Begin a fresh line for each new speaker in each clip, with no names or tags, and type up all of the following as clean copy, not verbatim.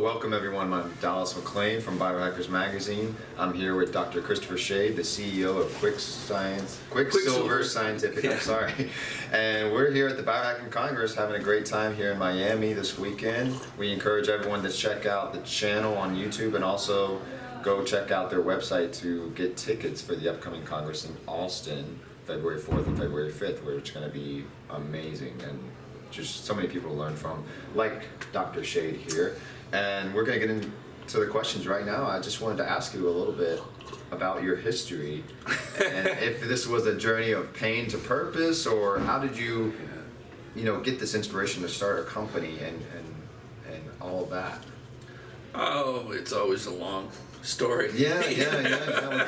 welcome everyone. I'm Dallas McClain from Biohackers Magazine. I'm here with Dr. Christopher Shade, the CEO of Quicksilver Scientific.
Yeah.
I'm sorry. And we're here at the Biohacking Congress having a great time here in Miami this weekend. We encourage everyone to check out the channel on YouTube and also go check out their website to get tickets for the upcoming Congress in Austin, February 4th and February 5th, which is going to be amazing and just so many people to learn from, like Dr. Shade here. And we're going to get into the questions right now. I just wanted to ask you a little bit about your history and if this was a journey of pain to purpose, or how did you get this inspiration to start a company and all of that?
Oh, it's always a long story.
Yeah. Well,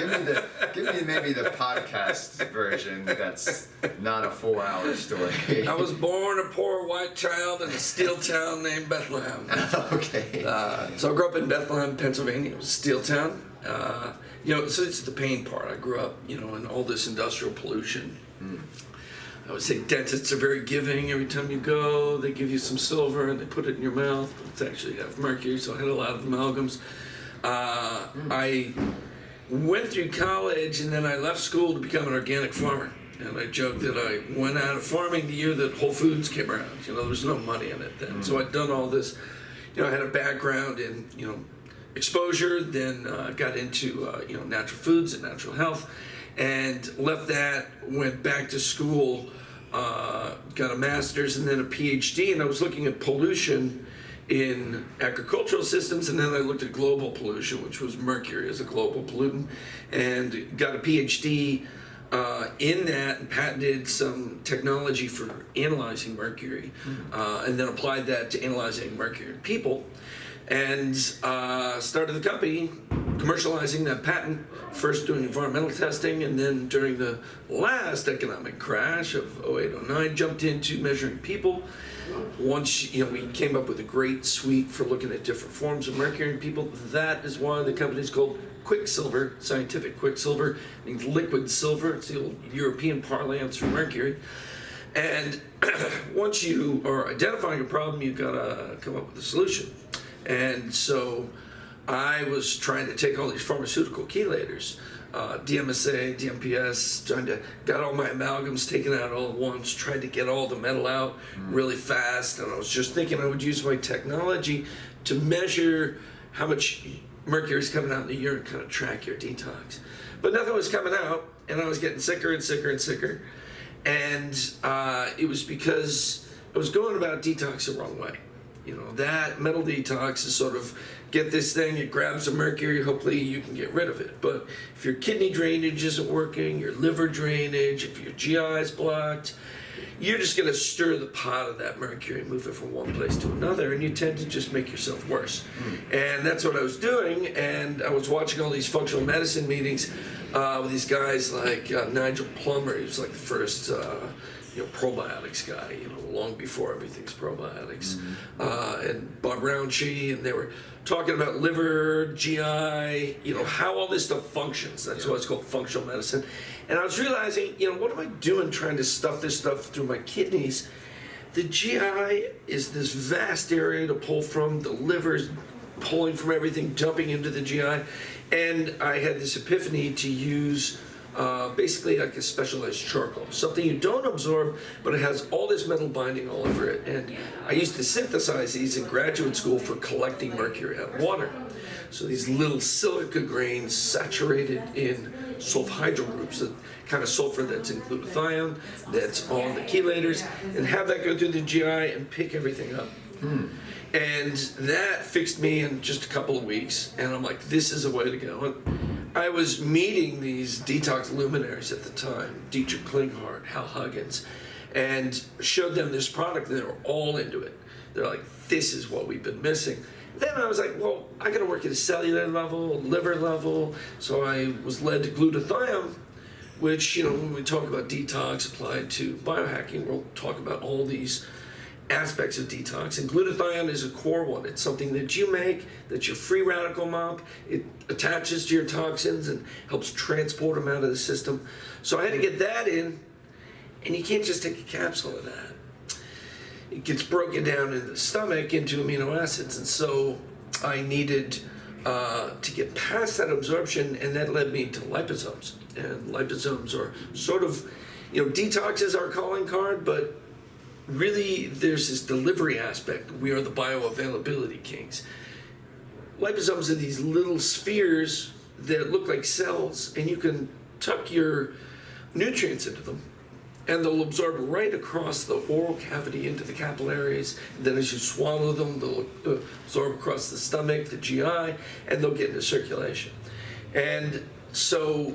give me maybe the podcast version that's not a 4-hour story.
I was born a poor white child in a steel town named Bethlehem.
Okay.
So I grew up in Bethlehem, Pennsylvania. It was a steel town. So it's the pain part. I grew up, in all this industrial pollution. I would say dentists are very giving. Every time you go, they give you some silver and they put it in your mouth. It's actually have mercury, so I had a lot of amalgams. I went through college and then I left school to become an organic farmer. And I joked that I went out of farming the year that Whole Foods came around. There was no money in it then. So I'd done all this. I had a background in, exposure, then got into, natural foods and natural health, and left that, went back to school, got a master's and then a PhD, and I was looking at pollution in agricultural systems, and then I looked at global pollution, which was mercury as a global pollutant, and got a PhD in that and patented some technology for analyzing mercury, and then applied that to analyzing mercury in people, and started the company commercializing that patent, first doing environmental testing, and then during the last economic crash of 08-09, jumped into measuring people. Once we came up with a great suite for looking at different forms of mercury in people. That is why the company is called Quicksilver, scientific Quicksilver, means liquid silver. It's the old European parlance for mercury. And once you are identifying a problem, you've got to come up with a solution. And so I was trying to take all these pharmaceutical chelators, DMSA, DMPS, got all my amalgams taken out all at once, tried to get all the metal out really fast, and I was just thinking I would use my technology to measure how much mercury is coming out in the urine, kind of track your detox. But nothing was coming out, and I was getting sicker and sicker and sicker, and it was because I was going about detox the wrong way. That metal detox is sort of get this thing, it grabs the mercury, hopefully you can get rid of it. But if your kidney drainage isn't working, your liver drainage, if your GI is blocked, you're just going to stir the pot of that mercury and move it from one place to another, and you tend to just make yourself worse. And that's what I was doing, and I was watching all these functional medicine meetings with these guys like Nigel Plummer. He was like the first probiotics guy, long before everything's probiotics, and Bob Roundtree, and they were talking about liver, GI, how all this stuff functions. That's why it's called functional medicine. And I was realizing, what am I doing trying to stuff this stuff through my kidneys? The GI is this vast area to pull from, the liver's pulling from everything, dumping into the GI, and I had this epiphany to use basically like a specialized charcoal, something you don't absorb, but it has all this metal binding all over it. And I used to synthesize these in graduate school for collecting mercury out of water. So these little silica grains saturated in sulfhydryl groups, the kind of sulfur that's in glutathione, that's on the chelators, and have that go through the GI and pick everything up. And that fixed me in just a couple of weeks, and I'm like, this is a way to go. And I was meeting these detox luminaries at the time, Dietrich Klinghardt, Hal Huggins, and showed them this product, and they were all into it. They're like, this is what we've been missing. Then I was like, well, I gotta work at a cellular level, liver level, so I was led to glutathione, which, when we talk about detox applied to biohacking, we'll talk about all these aspects of detox, and glutathione is a core one. It's something that you make, that's your free radical mop. It attaches to your toxins and helps transport them out of the system. So I had to get that in, and you can't just take a capsule of that. It gets broken down in the stomach into amino acids, and so I needed to get past that absorption, and that led me to liposomes. And liposomes are sort of, detox is our calling card, but really there's this delivery aspect. We are the bioavailability kings. Liposomes are these little spheres that look like cells, and you can tuck your nutrients into them, and they'll absorb right across the oral cavity into the capillaries. And then as you swallow them, they'll absorb across the stomach, the GI, and they'll get into circulation. And so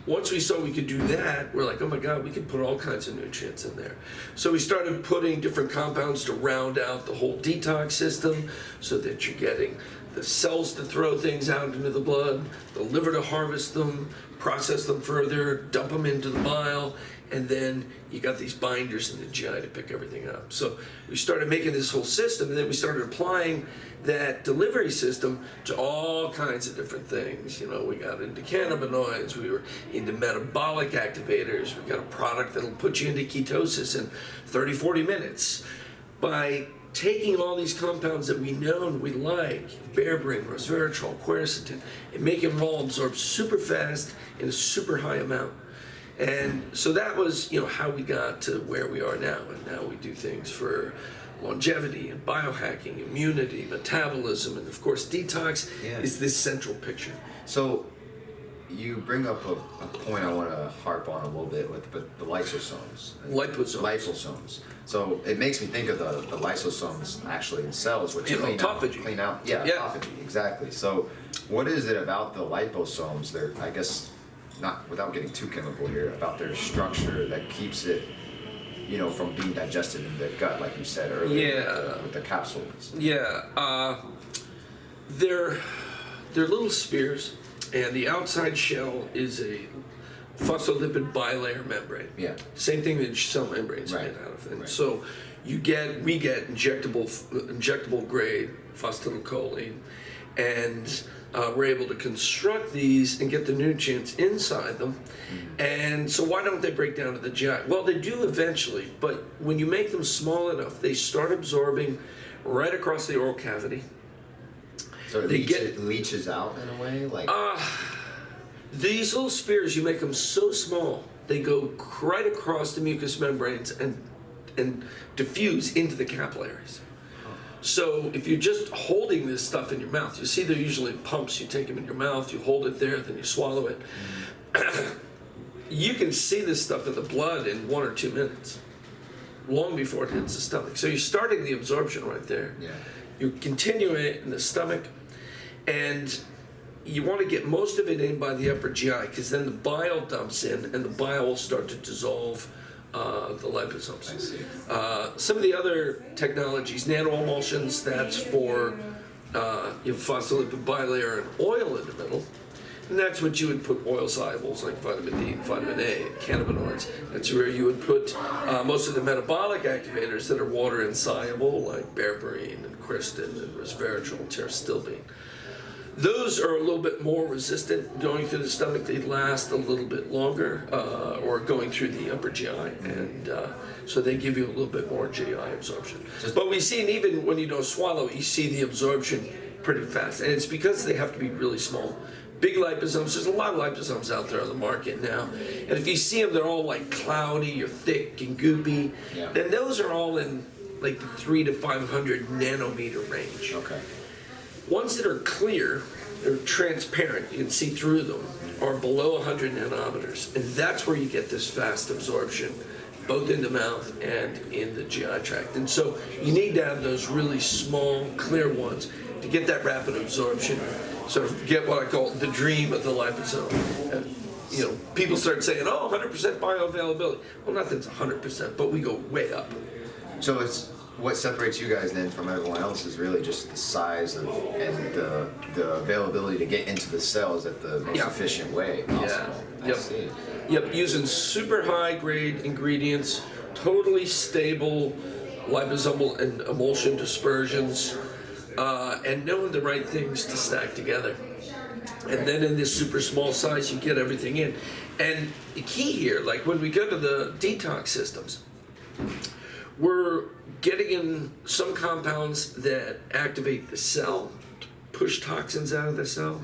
once we saw we could do that, we're like, oh my God, we can put all kinds of nutrients in there. So we started putting different compounds to round out the whole detox system so that you're getting the cells to throw things out into the blood, the liver to harvest them, process them further, dump them into the bile, and then you got these binders in the GI to pick everything up. So we started making this whole system, and then we started applying that delivery system to all kinds of different things. We got into cannabinoids, we were into metabolic activators, we got a product that'll put you into ketosis in 30, 40 minutes. By taking all these compounds that we know and we like, berberine, resveratrol, quercetin, and making them all absorb super fast in a super high amount. And so that was, how we got to where we are now. And now we do things for longevity and biohacking, immunity, metabolism, and of course detox is this central picture.
So you bring up a point I want to harp on a little bit with, but the lysosomes. Liposomes. So it makes me think of the lysosomes actually in cells, which clean out. Yeah, autophagy, exactly. So what is it about the liposomes? They're, I guess, not without getting too chemical here, about their structure that keeps it, from being digested in the gut, like you said earlier, with the capsules.
They're little spheres, and the outside shell is a phospholipid bilayer membrane. Same thing that cell membranes are made out of. And so we get injectable grade phosphatidylcholine, and we're able to construct these and get the nutrients inside them. And so why don't they break down to the GI? Well, they do eventually, but when you make them small enough, they start absorbing right across the oral cavity.
So it leaches out in a way?
These little spheres, you make them so small, they go right across the mucous membranes and diffuse into the capillaries. So if you're just holding this stuff in your mouth, you see they're usually pumps. You take them in your mouth, you hold it there, then you swallow it. You can see this stuff in the blood in 1 or 2 minutes, long before it hits the stomach. So you're starting the absorption right there. You continue it in the stomach, and you want to get most of it in by the upper GI, because then the bile dumps in, and the bile will start to dissolve the liposomes.
I see.
Some of the other technologies, nanoemulsions, that's for phospholipid bilayer and oil in the middle. And that's what you would put oil solubles like vitamin D and vitamin A and cannabinoids. That's where you would put most of the metabolic activators that are water insoluble, like berberine and quercetin and resveratrol and pterostilbene. Those are a little bit more resistant going through the stomach. They last a little bit longer, or going through the upper GI, and so they give you a little bit more GI absorption. But we've seen, even when you don't swallow, you see the absorption pretty fast, and it's because they have to be really small. Big liposomes, there's a lot of liposomes out there on the market now, and if you see them, they're all like cloudy or thick and goopy. Then those are all in like the 300 to 500 nanometer range. Ones that are clear, they're transparent, you can see through them, are below 100 nanometers. And that's where you get this fast absorption, both in the mouth and in the GI tract. And so you need to have those really small, clear ones to get that rapid absorption, sort of get what I call the dream of the liposome. And, people start saying, 100% bioavailability. Well, nothing's 100%, but we go way up.
So what separates you guys then from everyone else is really just the size and the availability to get into the cells at the most efficient way possible. I see.
Using super high grade ingredients, totally stable liposomal and emulsion dispersions, and knowing the right things to stack together. And then in this super small size, you get everything in. And the key here, like when we go to the detox systems, we're getting in some compounds that activate the cell, push toxins out of the cell,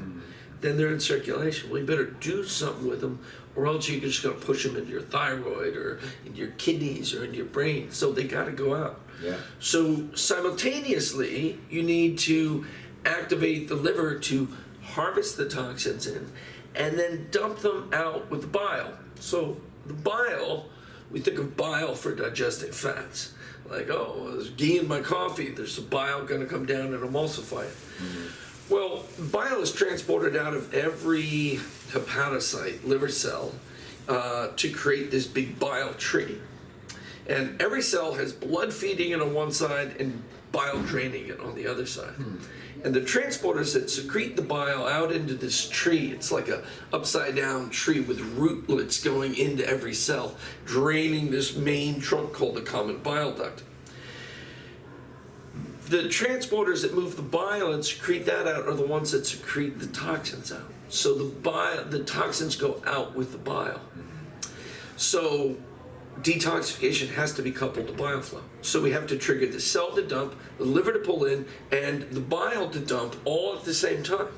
then they're in circulation. Well, you better do something with them, or else you're just going to push them into your thyroid or into your kidneys or into your brain. So they got to go out.
Yeah.
So simultaneously, you need to activate the liver to harvest the toxins in, and then dump them out with the bile. So the bile, we think of bile for digesting fats. Like, oh, there's ghee in my coffee, there's some bile going to come down and emulsify it. Well, bile is transported out of every hepatocyte, liver cell, to create this big bile tree. And every cell has blood feeding it on one side and bile draining it on the other side. And the transporters that secrete the bile out into this tree, it's like a upside down tree with rootlets going into every cell, draining this main trunk called the common bile duct. The transporters that move the bile and secrete that out are the ones that secrete the toxins out. So the toxins go out with the bile. So detoxification has to be coupled to bile flow. So we have to trigger the cell to dump, the liver to pull in, and the bile to dump all at the same time.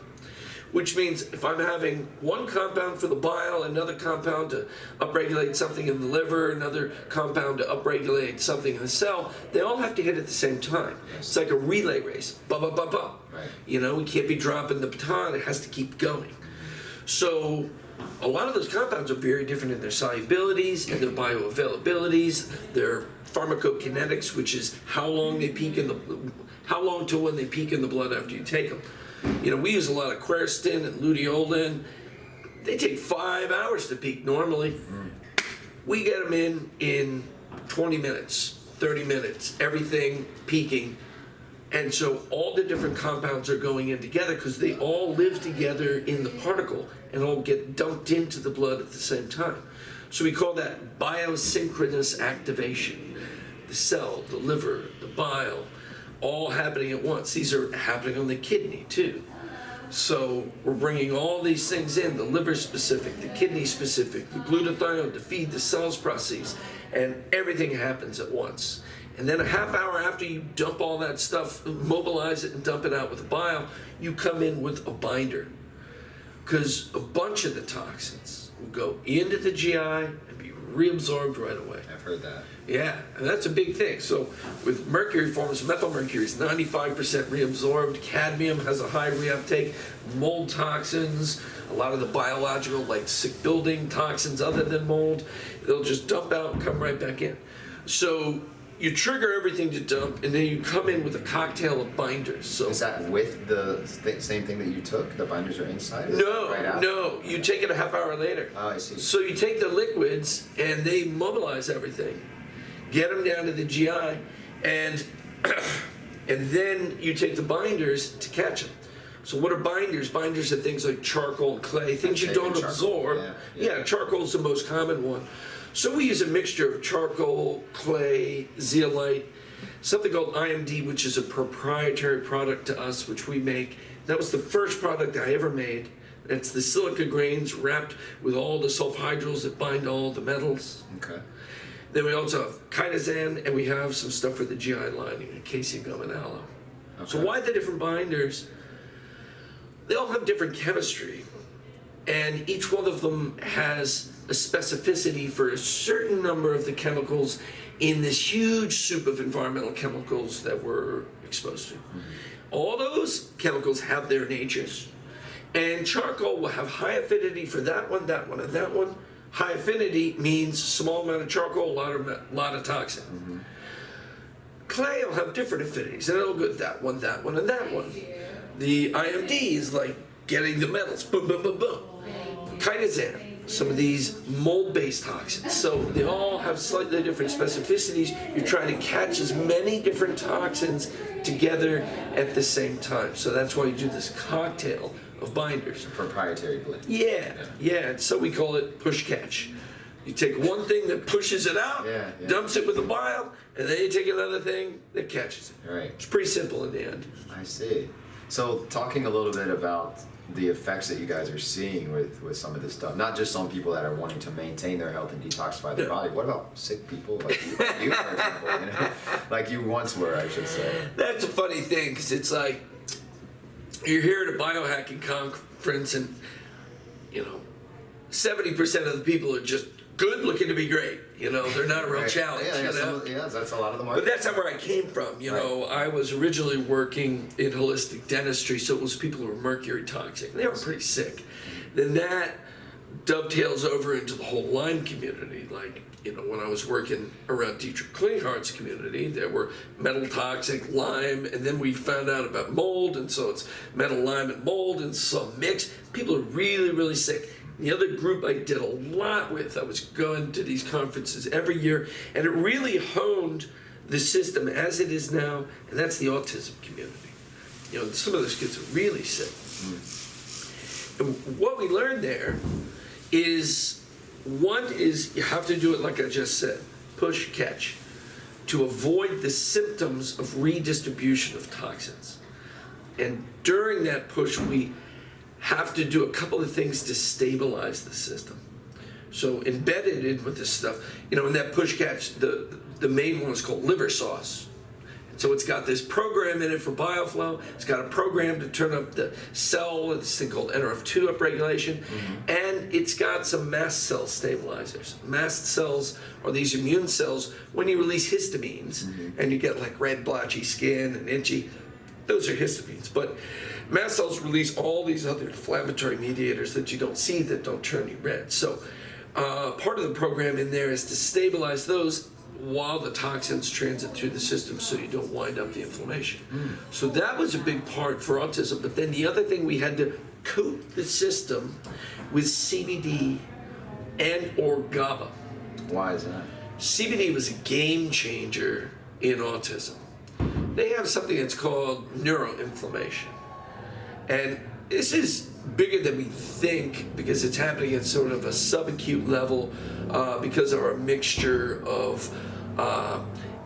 Which means if I'm having one compound for the bile, another compound to upregulate something in the liver, another compound to upregulate something in the cell, they all have to hit at the same time. It's like a relay race. Ba ba ba ba.
Right.
You know, we can't be dropping the baton, it has to keep going. So a lot of those compounds are very different in their solubilities and their bioavailabilities, their pharmacokinetics, which is how long till when they peak in the blood after you take them. You know, we use a lot of quercetin and luteolin. They take 5 hours to peak normally. We get them in 20 minutes, 30 minutes, everything peaking. And so all the different compounds are going in together because they all live together in the particle and all get dumped into the blood at the same time. So we call that biosynchronous activation. The cell, the liver, the bile, all happening at once. These are happening on the kidney too. So we're bringing all these things in, the liver specific, the kidney specific, the glutathione to feed the cells process, and everything happens at once. And then a half hour after you dump all that stuff, mobilize it and dump it out with the bile, you come in with a binder. Because a bunch of the toxins will go into the GI and be reabsorbed right away.
I've heard that.
Yeah, and that's a big thing. So with mercury forms, methylmercury is 95% reabsorbed. Cadmium has a high reuptake. Mold toxins, a lot of the biological, like sick building toxins other than mold, they'll just dump out and come right back in. So you trigger everything to dump, and then you come in with a cocktail of binders. So
Is that with the same thing that you took? The binders are inside? Is
no,
it right out?
no, you take it a half hour later.
Oh, I see.
So you take the liquids and they mobilize everything, get them down to the GI, and and then you take the binders to catch them. So what are binders? Binders are things like charcoal and clay, things you don't absorb. Yeah, charcoal is the most common one. So we use a mixture of charcoal, clay, zeolite, something called IMD, which is a proprietary product to us, which we make. That was the first product I ever made. It's the silica grains wrapped with all the sulfhydryls that bind all the metals.
Okay.
Then we also have chitosan, and we have some stuff for the GI lining, casing gum and aloe.
Okay.
So why the different binders? They all have different chemistry, and each one of them has a specificity for a certain number of the chemicals in this huge soup of environmental chemicals that we're exposed to. All those chemicals have their natures, and charcoal will have high affinity for that one, and that one. High affinity means small amount of charcoal, a lot of toxin. Clay will have different affinities, and it'll go that one, and that one. The IMD is like getting the metals, boom, boom, boom, boom. Chitosan, some of these mold-based toxins. So they all have slightly different specificities. You're trying to catch as many different toxins together at the same time. So that's why you do this cocktail of binders.
Proprietary blend.
Yeah. So we call it push catch. You take one thing that pushes it out, dumps it with the bile, and then you take another thing that catches it.
Right.
It's pretty simple in the end.
I see. So talking a little bit about the effects that you guys are seeing with some of this stuff, not just on people that are wanting to maintain their health and detoxify their body. What about sick people like you, for example, like you once were, I should say?
That's a funny thing, because it's like, you're here at a biohacking conference, and 70% of the people are just good looking to be great. They're not a real challenge.
That's a lot of the market.
But that's not where I came from. I was originally working in holistic dentistry, so it was people who were mercury toxic. They were pretty sick. Then that dovetails over into the whole Lyme community. Like, when I was working around Dietrich Klinghart's community, there were metal toxic, Lyme, and then we found out about mold, and so it's metal, Lyme, and mold, and some mix. People are really, really sick. The other group I did a lot with, I was going to these conferences every year, and it really honed the system as it is now, and that's the autism community. Some of those kids are really sick. And what we learned there is, one is you have to do it like I just said, push, catch, to avoid the symptoms of redistribution of toxins. And during that push, we have to do a couple of things to stabilize the system. So embedded in with this stuff, in that push catch, the main one is called liver sauce. So it's got this program in it for bioflow. It's got a program to turn up the cell, this thing called NRF2 upregulation, and it's got some mast cell stabilizers. Mast cells are these immune cells when you release histamines, and you get like red blotchy skin and itchy. Those are histamines, but mast cells release all these other inflammatory mediators that you don't see that don't turn you red. So part of the program in there is to stabilize those while the toxins transit through the system so you don't wind up the inflammation. So that was a big part for autism. But then the other thing, we had to coat the system with CBD and or GABA.
Why is that?
CBD was a game changer in autism. They have something that's called neuroinflammation. And this is bigger than we think because it's happening at sort of a subacute level because of our mixture of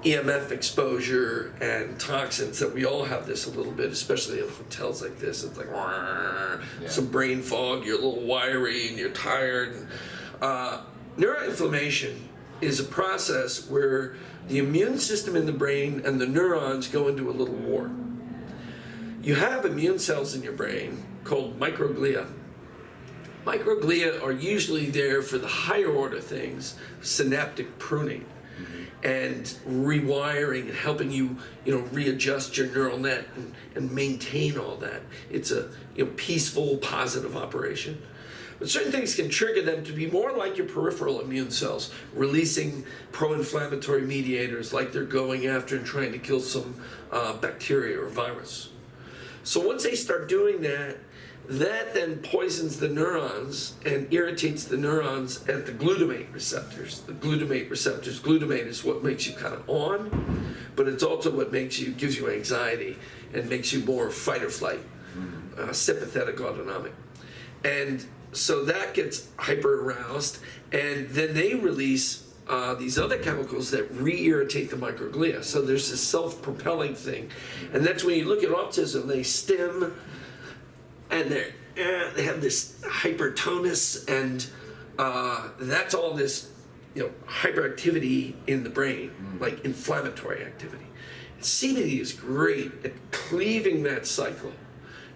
EMF exposure and toxins that we all have this a little bit, especially in hotels like this. It's like some brain fog, you're a little wiry and you're tired. Neuroinflammation is a process where the immune system in the brain and the neurons go into a little war. You have immune cells in your brain called microglia. Microglia are usually there for the higher order things, synaptic pruning and rewiring and helping you, readjust your neural net and maintain all that. It's a peaceful, positive operation. But certain things can trigger them to be more like your peripheral immune cells, releasing pro-inflammatory mediators like they're going after and trying to kill some bacteria or virus. So once they start doing that, that then poisons the neurons and irritates the neurons at the glutamate receptors. The glutamate receptors, glutamate is what makes you kind of on, but it's also what gives you anxiety and makes you more fight or flight, sympathetic autonomic. And so that gets hyper aroused, and then they release these other chemicals that re-irritate the microglia. So there's this self-propelling thing. And that's when you look at autism, they stim, and they have this hypertonus, and that's all this hyperactivity in the brain, like inflammatory activity. And CBD is great at cleaving that cycle,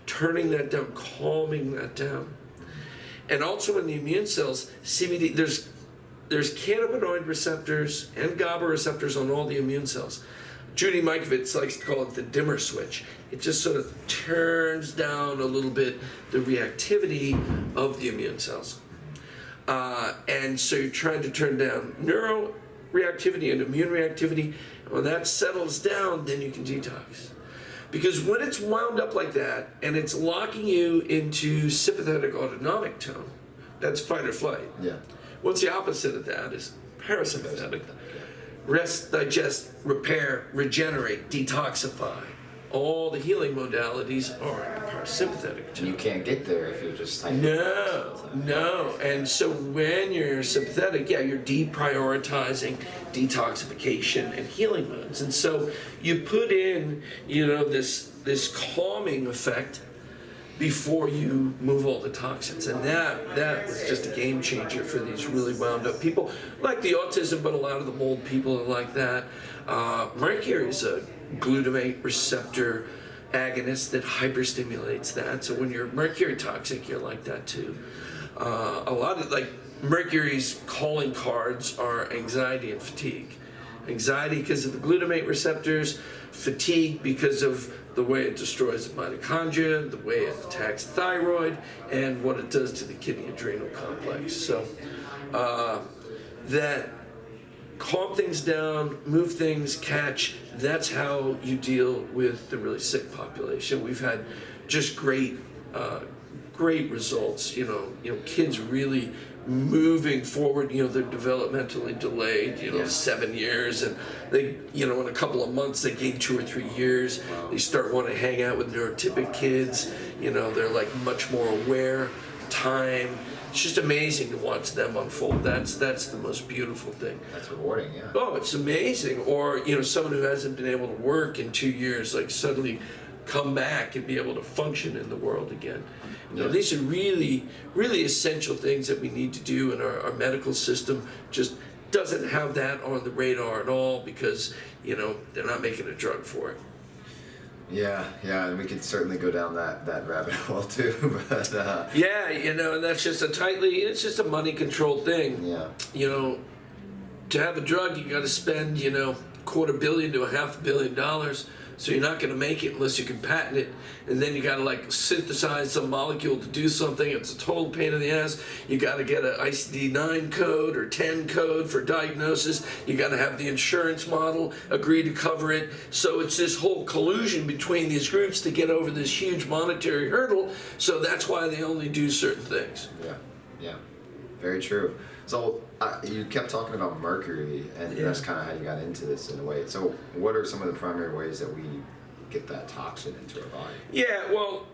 turning that down, calming that down. And also in the immune cells, CBD, there's cannabinoid receptors and GABA receptors on all the immune cells. Judy Mikovits likes to call it the dimmer switch. It just sort of turns down a little bit the reactivity of the immune cells. And so you're trying to turn down neuro reactivity and immune reactivity. When that settles down, then you can detox. Because when it's wound up like that and it's locking you into sympathetic autonomic tone, that's fight or flight.
Yeah.
What's the opposite of that is parasympathetic. Rest, digest, repair, regenerate, detoxify. All the healing modalities are parasympathetic tone.
You can't get there if you're just
No. And so when you're sympathetic, you're deprioritizing detoxification and healing modes. And so you put in, this calming effect before you move all the toxins. And that was just a game changer for these really wound up people. Like the autism, but a lot of the mold people are like that. Mercury is a glutamate receptor, agonist that hyperstimulates that. So when you're mercury toxic, you're like that too. A lot of like mercury's calling cards are anxiety and fatigue. Anxiety because of the glutamate receptors, fatigue because of the way it destroys the mitochondria, the way it attacks the thyroid, and what it does to the kidney adrenal complex. So that calm things down, move things, catch, that's how you deal with the really sick population. We've had just great results, kids really moving forward, they're developmentally delayed, 7 years, and they, in a couple of months they gain 2 or 3 years.
Wow.
They start wanting to hang out with neurotypic kids, they're like much more aware, time. It's just amazing to watch them unfold. That's the most beautiful thing.
That's rewarding, yeah.
Oh, it's amazing. Or, someone who hasn't been able to work in 2 years, like suddenly come back and be able to function in the world again. These are really, really essential things that we need to do, and our medical system just doesn't have that on the radar at all because, they're not making a drug for it.
Yeah, and we could certainly go down that rabbit hole too, but
yeah, and that's just it's just a money controlled thing.
Yeah.
To have a drug, you got to spend, $250 million to $500 million. So you're not going to make it unless you can patent it, and then you got to like synthesize some molecule to do something. It's a total pain in the ass. You got to get an ICD-9 code or 10 code for diagnosis. You got to have the insurance model agree to cover it. So it's this whole collusion between these groups to get over this huge monetary hurdle. So that's why they only do certain things.
Yeah, very true. So you kept talking about mercury, and that's kind of how you got into this in a way. So what are some of the primary ways that we get that toxin into our body?
Yeah, well,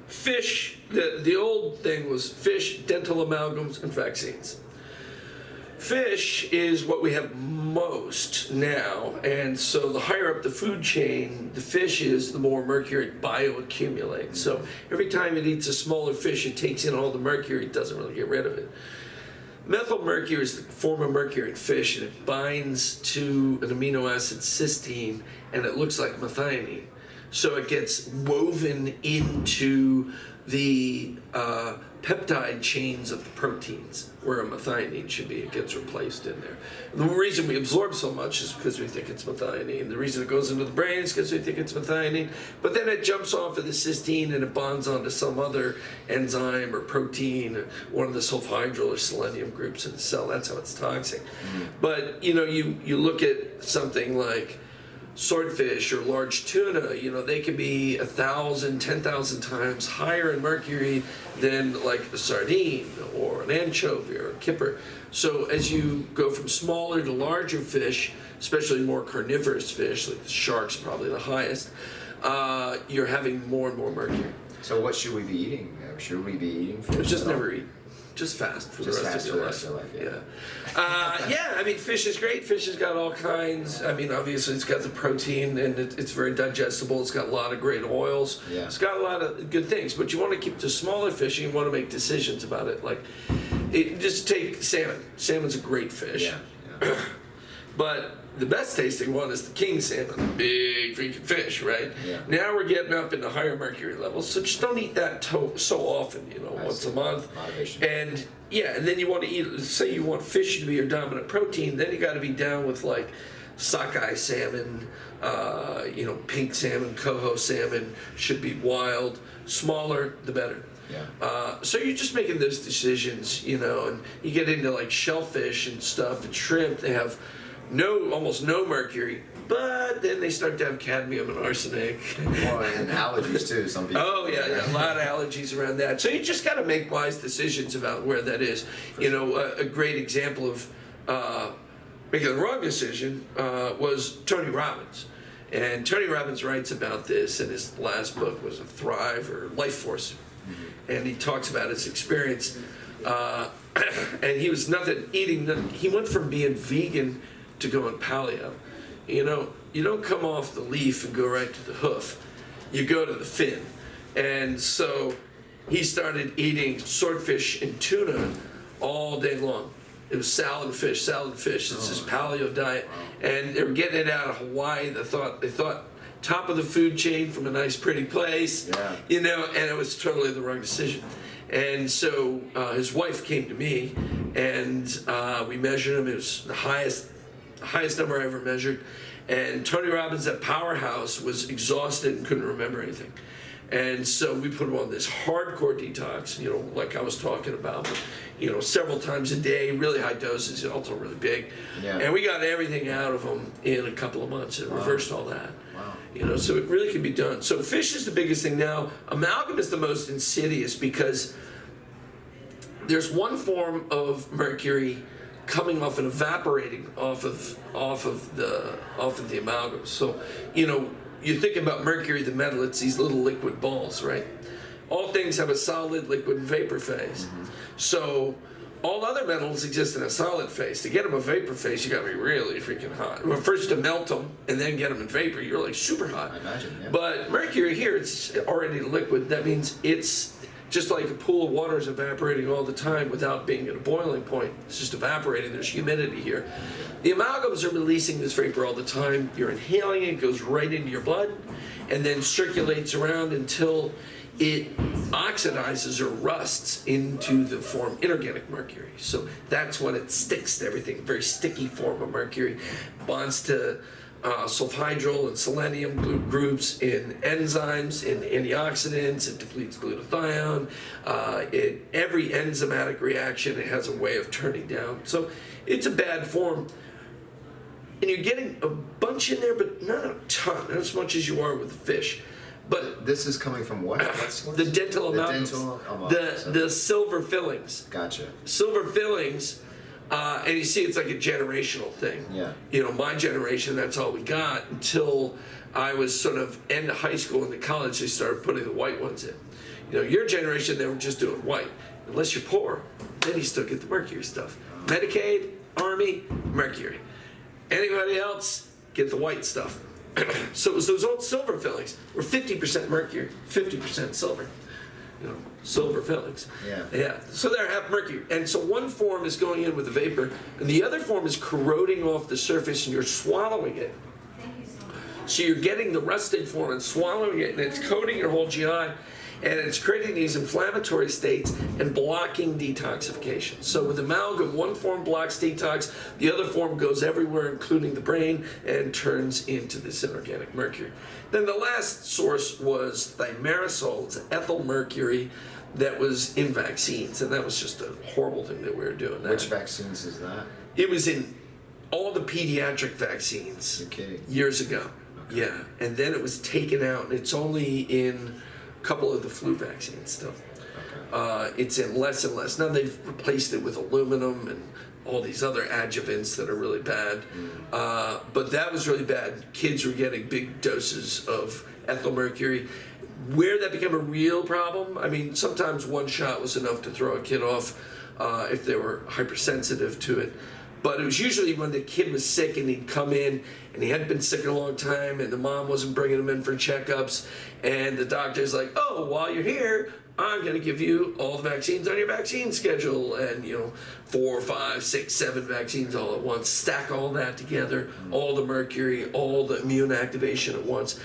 fish, the old thing was fish, dental amalgams, and vaccines. Fish is what we have most now, and so the higher up the food chain the fish is, the more mercury it bioaccumulates. So every time it eats a smaller fish, it takes in all the mercury, it doesn't really get rid of it. Methylmercury is the form of mercury in fish, and it binds to an amino acid cysteine, and it looks like methionine. So it gets woven into the peptide chains of the proteins, where a methionine should be. It gets replaced in there. And the reason we absorb so much is because we think it's methionine. The reason it goes into the brain is because we think it's methionine. But then it jumps off of the cysteine and it bonds onto some other enzyme or protein, one of the sulfhydryl or selenium groups in the cell. That's how it's toxic. But you look at something like swordfish or large tuna, they can be 1,000, 10,000 times higher in mercury than like a sardine or an anchovy or a kipper. So as you go from smaller to larger fish, especially more carnivorous fish, like the shark's probably the highest, you're having more and more mercury.
So what should we be eating? Should we be eating fish?
Just never eat. Just fast for the rest of your life. Yeah. I mean, fish is great. Fish has got all kinds. I mean, obviously, it's got the protein, and it's very digestible. It's got a lot of great oils.
Yeah.
It's got a lot of good things. But you want to keep the smaller fish, and you want to make decisions about it. Like, just take salmon. Salmon's a great fish.
Yeah.
But the best tasting one is the king salmon, big freaking fish, right?
Yeah.
Now we're getting up into higher mercury levels, so just don't eat that so often, once a month.
Moderation.
And then you want to eat, say you want fish to be your dominant protein, then you got to be down with like sockeye salmon, pink salmon, coho salmon, should be wild, smaller the better.
Yeah.
So you're just making those decisions, and you get into like shellfish and stuff and shrimp, they have almost no mercury, but then they start to have cadmium and arsenic.
Well, and allergies too, some people.
Oh yeah, a lot of allergies around that. So you just got to make wise decisions about where that is. A great example of making the wrong decision was Tony Robbins. And Tony Robbins writes about this, and his last book was a Thrive or Life Force. Mm-hmm. And he talks about his experience. And he was he went from being vegan to going paleo. You don't come off the leaf and go right to the hoof. You go to the fin. And so he started eating swordfish and tuna all day long. It was salad fish. It's his paleo diet. Wow. And they were getting it out of Hawaii. They thought top of the food chain from a nice, pretty place.
Yeah.
You know, and it was totally the wrong decision. And so his wife came to me, and we measured him. It was the highest number I ever measured. And Tony Robbins, that powerhouse, was exhausted and couldn't remember anything. And so we put him on this hardcore detox, you know, like I was talking about, you know, several times a day, really high doses, also really big.
Yeah.
And we got everything out of him in a couple of months and reversed all that.
Wow.
You know, so it really can be done. So fish is the biggest thing now. Amalgam is the most insidious because there's one form of mercury coming off and evaporating off of the amalgam. So, you know, you think about mercury, the metal, it's these little liquid balls, right? All things have a solid, liquid, and vapor phase. Mm-hmm. So all other metals exist in a solid phase. To get them a vapor phase, you gotta be really freaking hot. Well, first to melt them and then get them in vapor, you're like super hot.
I imagine, yeah.
But mercury here, it's already liquid. That means it's just like a pool of water is evaporating all the time without being at a boiling point. It's just evaporating. There's humidity here. The amalgams are releasing this vapor all the time. You're inhaling it, goes right into your blood, and then circulates around until it oxidizes or rusts into the form inorganic mercury. So that's when it sticks to everything. Very sticky form of mercury. Bonds to sulfhydryl and selenium groups in enzymes, in antioxidants. It depletes glutathione. Every enzymatic reaction, it has a way of turning down. So it's a bad form. And you're getting a bunch in there, but not a ton, not as much as you are with fish. But
this is coming from what?
the dental amalgams, the silver fillings.
Gotcha.
Silver fillings. And you see, it's like a generational thing.
Yeah.
You know, my generation, that's all we got until I was sort of end of high school into college. They started putting the white ones in. You know, your generation, they were just doing white. Unless you're poor, then you still get the mercury stuff. Medicaid, Army, mercury. Anybody else, get the white stuff. So it was those old silver fillings were 50% mercury, 50% silver. You know, silver fillings.
Yeah.
Yeah. So they're half mercury. And so one form is going in with the vapor, and the other form is corroding off the surface, and you're swallowing it. So you're getting the rusted form and swallowing it, and it's coating your whole GI, and it's creating these inflammatory states and blocking detoxification. So with amalgam, one form blocks detox, the other form goes everywhere, including the brain, and turns into this inorganic mercury. Then the last source was thimerosal. It's ethyl mercury that was in vaccines, and that was just a horrible thing that we were doing.
Which vaccines is that?
It was in all the pediatric vaccines.
You're kidding.
Years ago. Okay. Yeah, and then it was taken out, and it's only in a couple of the flu vaccines still. Okay. It's in less and less. Now they've replaced it with aluminum and all these other adjuvants that are really bad. But that was really bad. Kids were getting big doses of ethyl mercury. Where that became a real problem, I mean, sometimes one shot was enough to throw a kid off if they were hypersensitive to it. But it was usually when the kid was sick and he'd come in and he hadn't been sick in a long time and the mom wasn't bringing him in for checkups, and the doctor's like, oh, while you're here, I'm going to give you all the vaccines on your vaccine schedule, and 4, 5, 6, 7 vaccines all at once. Stack all that together, all the mercury, all the immune activation at once.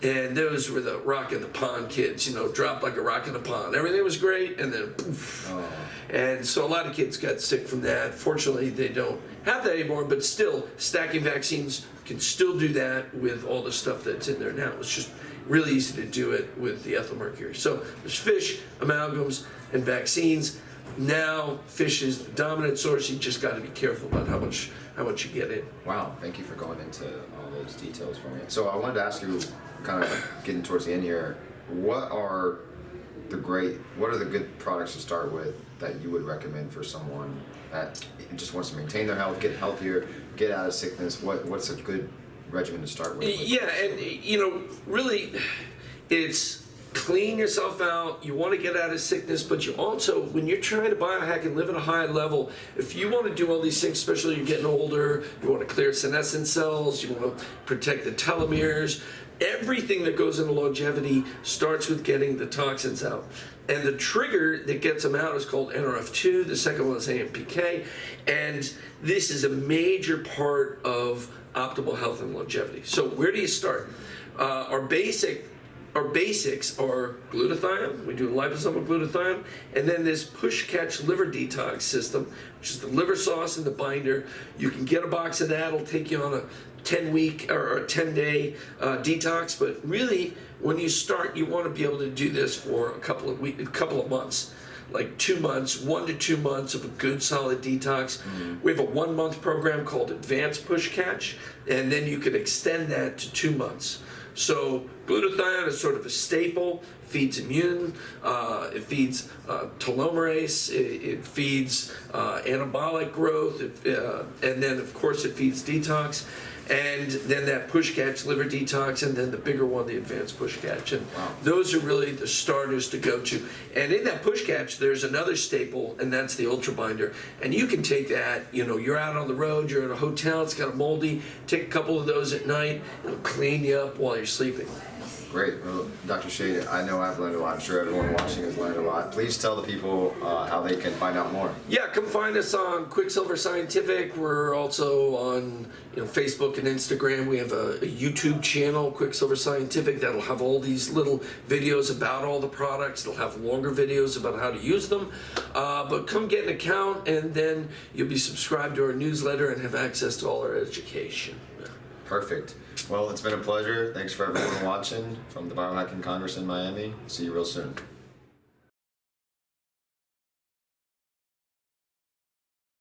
And those were the rock in the pond kids, dropped like a rock in the pond. Everything was great, and then poof. Oh. And so a lot of kids got sick from that. Fortunately, they don't have that anymore, but still, stacking vaccines can still do that with all the stuff that's in there now. It's just really easy to do it with the ethyl mercury. So there's fish, amalgams, and vaccines. Now fish is the dominant source. You just got to be careful about how much you get in.
Wow, thank you for going into all those details for me. So I wanted to ask you, kind of getting towards the end here, what are the good products to start with that you would recommend for someone that just wants to maintain their health, get healthier, get out of sickness? What's a good regimen to start with?
Yeah, and really, it's clean yourself out. You want to get out of sickness, but you also, when you're trying to biohack and live at a high level, if you want to do all these things, especially you're getting older, you want to clear senescent cells, you want to protect the telomeres, everything that goes into longevity starts with getting the toxins out. And the trigger that gets them out is called NRF2. The second one is AMPK. And this is a major part of optimal health and longevity. So where do you start? Our basics are glutathione. We do liposomal glutathione, and then this push-catch liver detox system, which is the liver sauce and the binder. You can get a box of that. It'll take you on a 10-week or a 10-day detox. But really, when you start, you want to be able to do this for a couple of months. Like 2 months, 1 to 2 months of a good solid detox. We have a 1-month program called Advanced Push Catch, and then you could extend that to 2 months. So glutathione is sort of a staple, feeds immune, it feeds telomerase, it feeds anabolic growth, and then of course it feeds detox. And then that push catch liver detox, and then the bigger one, the advanced push catch. And those are really the starters to go to. And in that push catch, there's another staple, and that's the ultra binder. And you can take that, you're out on the road, you're in a hotel, it's got a moldy, take a couple of those at night, it'll clean you up while you're sleeping.
Great. Well, Dr. Shade, I know I've learned a lot. I'm sure everyone watching has learned a lot. Please tell the people how they can find out more.
Yeah, come find us on Quicksilver Scientific. We're also on Facebook and Instagram. We have a YouTube channel, Quicksilver Scientific, that'll have all these little videos about all the products. It'll have longer videos about how to use them. But come get an account, and then you'll be subscribed to our newsletter and have access to all our education.
Perfect. Well, it's been a pleasure. Thanks for everyone watching from the Biohacking Congress in Miami. See you real soon.